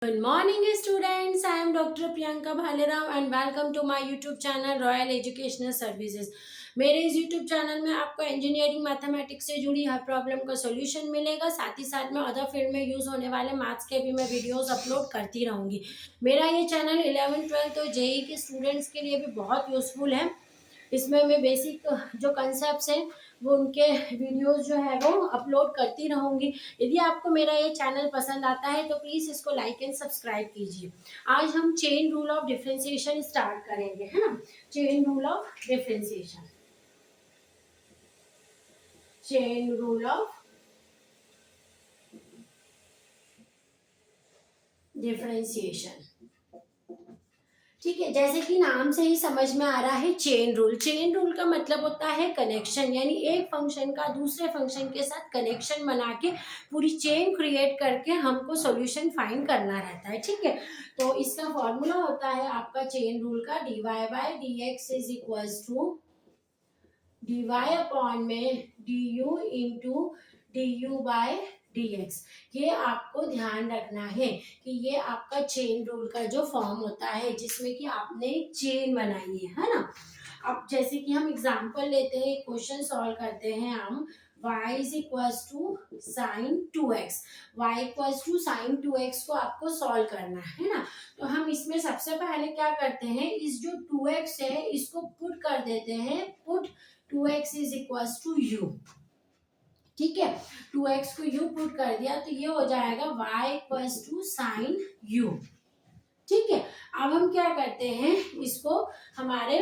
Good morning students, I am Dr. Priyanka Bhalerao and welcome to my YouTube channel Royal Educational Services। मेरे इस YouTube channel में आपको engineering mathematics से जुड़ी हर problem का solution मिलेगा। साथ ही साथ में अदर फील्ड में यूज होने वाले मैथ्स के भी मैं वीडियोस अपलोड करती रहूंगी। मेरा ये चैनल 11 12 तो जेई के स्टूडेंट्स के लिए भी बहुत यूजफुल है। इसमें मैं बेसिक जो कंसेप्ट हैं वो उनके वीडियोस जो है वो अपलोड करती रहूंगी। यदि आपको मेरा ये चैनल पसंद आता है तो प्लीज़ इसको लाइक एंड सब्सक्राइब कीजिए। आज हम chain rule of differentiation start करेंगे, है ना। Chain rule of differentiation, chain rule of differentiation. ठीक है, जैसे कि नाम से ही समझ में आ रहा है चेन रूल। चेन रूल का मतलब होता है कनेक्शन, यानी एक फंक्शन का दूसरे फंक्शन के साथ कनेक्शन बना के पूरी चेन क्रिएट करके हमको सॉल्यूशन फाइंड करना रहता है। ठीक है, तो इसका फॉर्मूला होता है आपका चेन रूल का dy by D X is equals to dy upon में du into du by dx। ये आपको ध्यान रखना है कि ये आपका चेन रूल का जो फॉर्म होता है जिसमें कि आपने चेन बनाई है ना। अब जैसे कि हम एग्जांपल लेते हैं, क्वेश्चन सॉल्व करते हैं हम। y is equals to sine 2x, y equals to sine 2x को आपको सॉल्व करना है ना। तो हम इसमें सबसे पहले क्या करते हैं, इस जो 2x है इसको पुट कर देते हैं, put 2x is equals to u। ठीक है, 2x को u पुट कर दिया तो ये हो जाएगा y equals to sine u। ठीक है, अब हम क्या करते हैं, इसको हमारे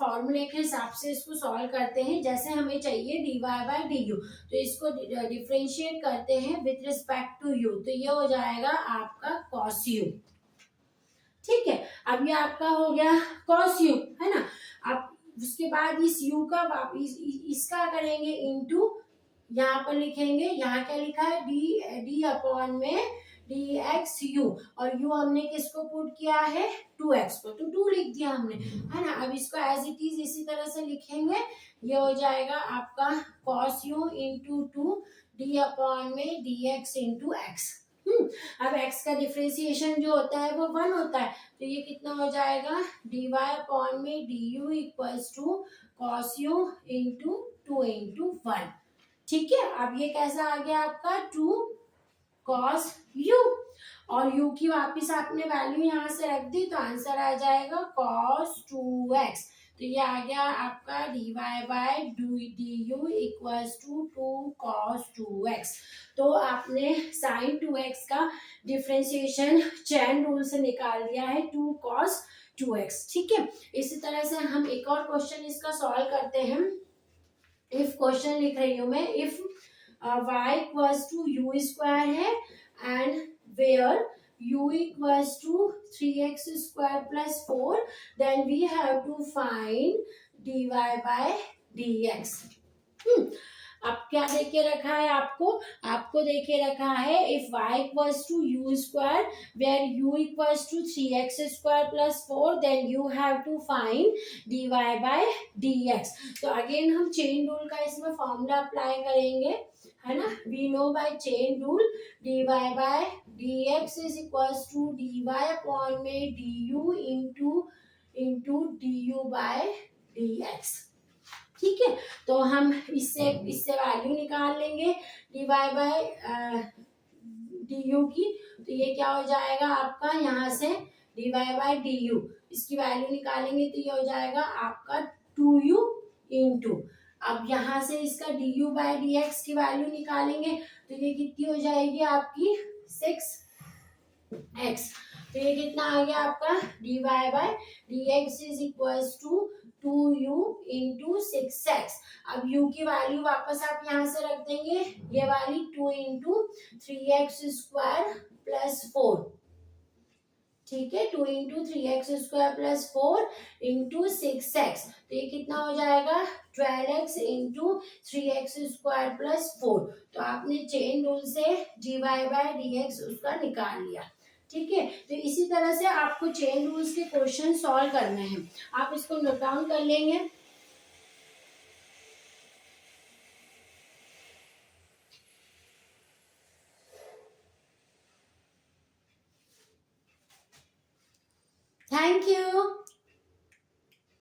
फॉर्मूले के हिसाब से इसको सॉल्व करते हैं। जैसे हमें चाहिए dy बाय du, तो इसको डिफरेंशिएट करते हैं विथ रिस्पेक्ट टू u, तो ये हो जाएगा आपका cos u। ठीक है, अब ये आपका हो गया cos u, है ना। अब उसके बाद इस u का इसका करेंगे इंटू, यहाँ पर लिखेंगे, यहाँ क्या लिखा है डी अपॉन में डी एक्स यू, और यू हमने किसको पुट किया है 2x को, तो 2 लिख दिया हमने, है ना। अब इसको एज इट इज इसी तरह से लिखेंगे, ये हो जाएगा आपका cos u into 2 D upon में डी एक्स इंटू एक्स। अब x का डिफरेंशिएशन जो होता है वो 1 होता है, तो ये कितना हो जाएगा डी वाई अपॉन में D U equals to cos U into 2 into 1। ठीक है, अब ये कैसा आ गया आपका 2 cos u, और u की वापिस आपने वैल्यू यहाँ से रख दी तो आंसर आ जाएगा cos 2x। तो ये आ गया आपका dy by D U equals to 2 cos 2x। तो आपने sin 2x का डिफरेंशिएशन चेन रूल से निकाल दिया है 2 cos 2x। ठीक है, इसी तरह से हम एक और क्वेश्चन इसका सॉल्व करते हैं। इफ क्वेश्चन लिख रही हूं मैं, if y equals to you square है and where u equals to 3x square plus 4, then we have to find dy by dx। अब क्या देके रखा है आपको, आपको देके रखा है if y equals to you square where u equals to 3x square plus 4, then you have to find dy by dx। तो अगेन हम चेन रूल का इसमें फॉर्मूला अप्लाई करेंगे, है ना। We know by chain rule dy by dx is equals to dy upon में du into du by dx। ठीक है, तो हम इससे वैल्यू निकाल लेंगे dy बाय du की, तो ये क्या हो जाएगा आपका, यहाँ से dy बाय du इसकी वैल्यू निकालेंगे तो ये हो जाएगा आपका 2u इंटू, अब यहाँ से इसका du बाय dx की वैल्यू निकालेंगे तो ये कितनी हो जाएगी आपकी 6x। तो ये कितना आ गया आपका dy by dx is equals to 2u into 6x। अब u की वैल्यू वापस आप यहाँ से रख देंगे, ये वाली 2 इंटू 3x स्क्वायर प्लस 4। ठीक है, 2 into 3x square plus 4 into 6x, तो ये कितना हो जाएगा 12x into 3x square plus 4। तो आपने चेन रूल से dy बाय dx उसका निकाल लिया। ठीक है, तो इसी तरह से आपको चेन रूल्स के क्वेश्चन सॉल्व करने हैं, आप इसको नोट डाउन कर लेंगे। Thank you.